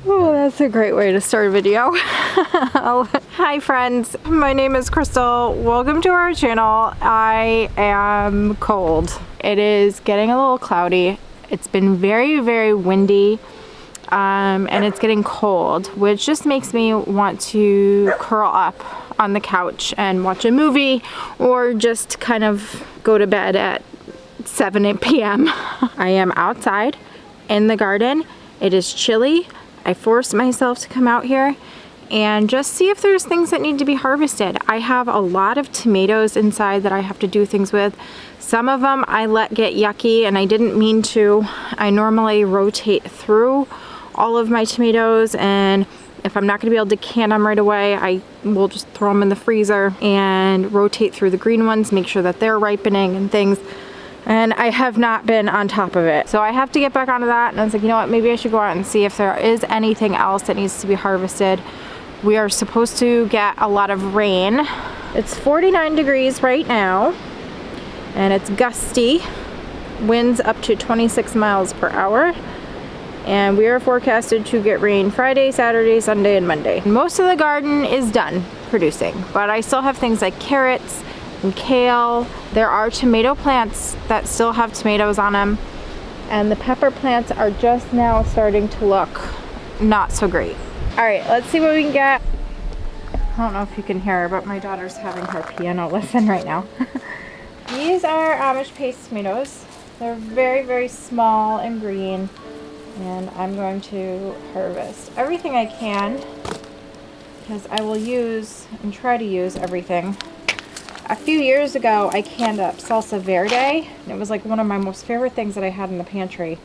Oh, that's a great way to start a video. Hi friends, my name is Crystal. Welcome to our channel. I am cold. It is getting a little cloudy. It's been very, very windy. And it's getting cold, which just makes me want to curl up on the couch and watch a movie or just kind of go to bed at 7 p.m. I am outside in the garden. It is chilly. I forced myself to come out here and just see if there's things that need to be harvested. I have a lot of tomatoes inside that I have to do things with. Some of them I let get yucky and I didn't mean to. I normally rotate through all of my tomatoes, and if I'm not going to be able to can them right away, I will just throw them in the freezer and rotate through the green ones, make sure that they're ripening and things. And I have not been on top of it. So I have to get back onto that, and I was like, you know what, maybe I should go out and see if there is anything else that needs to be harvested. We are supposed to get a lot of rain. It's 49 degrees right now, and it's gusty. Winds up to 26 miles per hour. And we are forecasted to get rain Friday, Saturday, Sunday, and Monday. Most of the garden is done producing, but I still have things like carrots and kale. There are tomato plants that still have tomatoes on them, and the pepper plants are just now starting to look not so great. All right, let's see what we can get. I don't know if you can hear her, but my daughter's having her piano lesson right now. These are Amish paste tomatoes. They're very, very small and green. And I'm going to harvest everything I can because I will use and try to use everything. A few years ago I canned up salsa verde, and it was like one of my most favorite things that I had in the pantry.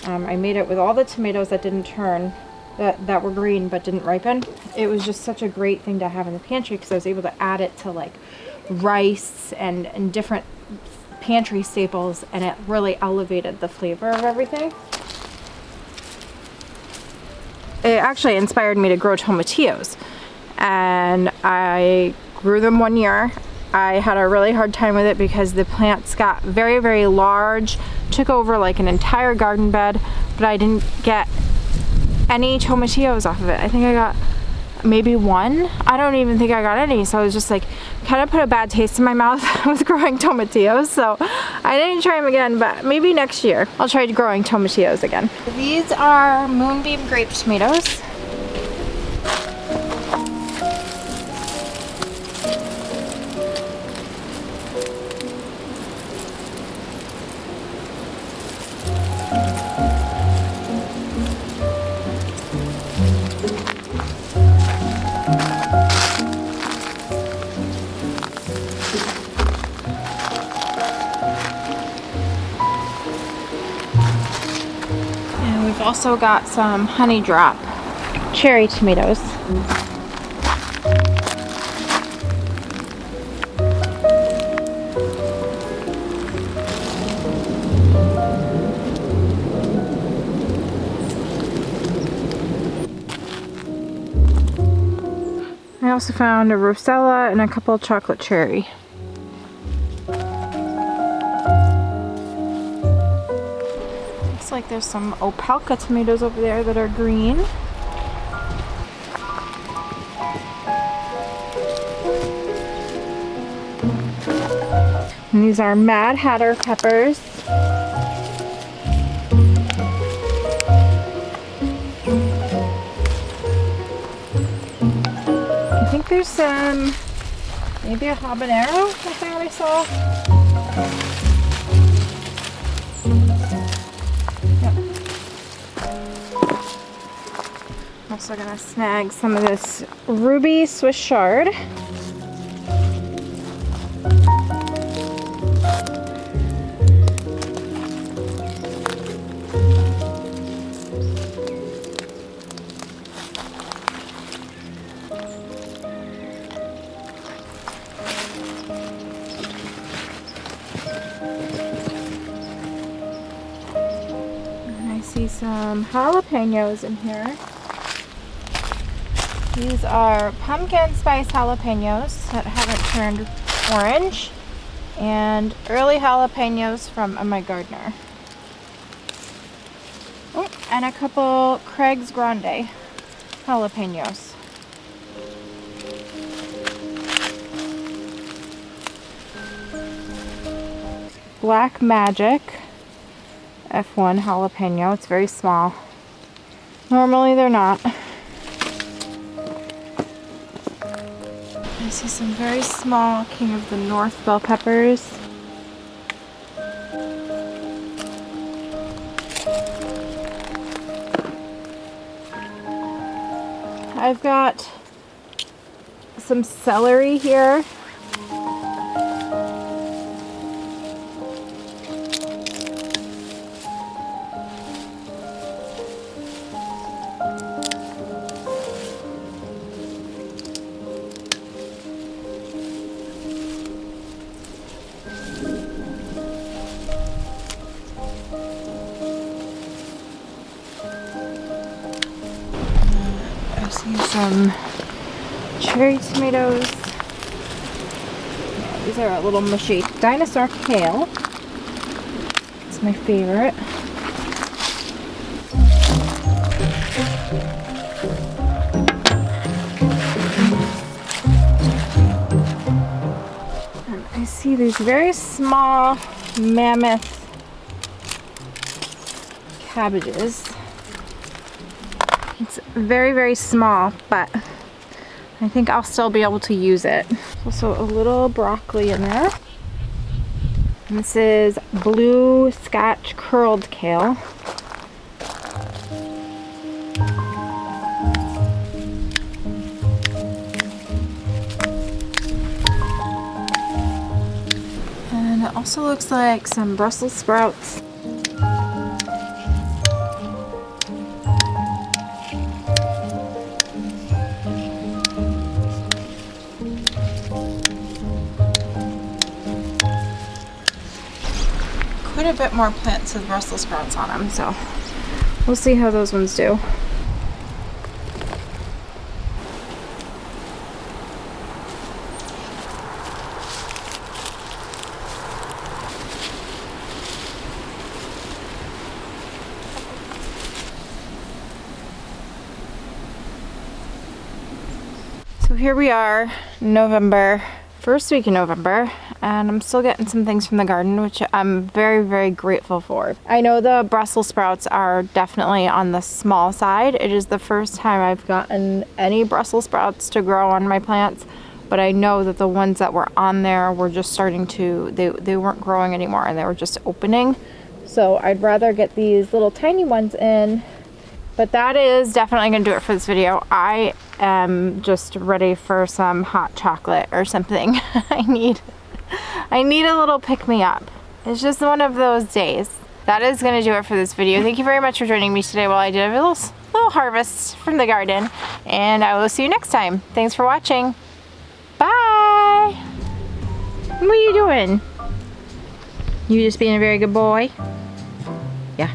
I made it with all the tomatoes that didn't turn, that were green but didn't ripen. It was just such a great thing to have in the pantry because I was able to add it to like rice and different pantry staples, and it really elevated the flavor of everything. It actually inspired me to grow tomatillos, and I grew them one year. I had a really hard time with it because the plants got very, very large, took over like an entire garden bed, but I didn't get any tomatillos off of it. I think I got maybe one. I don't even think I got any, so I was just like, kind of put a bad taste in my mouth with growing tomatillos, so I didn't try them again, but maybe next year I'll try growing tomatillos again. These are Moonbeam grape tomatoes. We've also got some honey drop cherry tomatoes. I also found a Rosella and a couple of chocolate cherry. Like there's some Opalka tomatoes over there that are green. And these are Mad Hatter peppers. I think there's some, maybe a habanero, I think I saw. Also gonna snag some of this ruby Swiss chard. And I see some jalapenos in here. These are pumpkin spice jalapenos that haven't turned orange, and early jalapenos from MIgardener. Oh, and a couple Craig's Grande. jalapenos. Black Magic F1 jalapeno. It's very small. Normally they're not. I see some very small King of the North bell peppers. I've got some celery here. I see some cherry tomatoes. Yeah, these are a little mushy. Dinosaur kale. It's my favorite. And I see these very small Mammoth cabbages. It's very, very small, but I think I'll still be able to use it. Also a little broccoli in there. And this is blue Scotch curled kale. And it also looks like some Brussels sprouts. Quite a bit more plants with Brussels sprouts on them, so we'll see how those ones do. So here we are, November, first week in November, and I'm still getting some things from the garden, which I'm very, very grateful for. I know the Brussels sprouts are definitely on the small side. It is the first time I've gotten any Brussels sprouts to grow on my plants, but I know that the ones that were on there were just starting to, they weren't growing anymore and they were just opening. So I'd rather get these little tiny ones in. But that is definitely gonna do it for this video. I am just ready for some hot chocolate or something. I need a little pick-me-up. It's just one of those days. That is gonna do it for this video. Thank you very much for joining me today while I did a little harvest from the garden. And I will see you next time. Thanks for watching. Bye! What are you doing? You just being a very good boy? Yeah.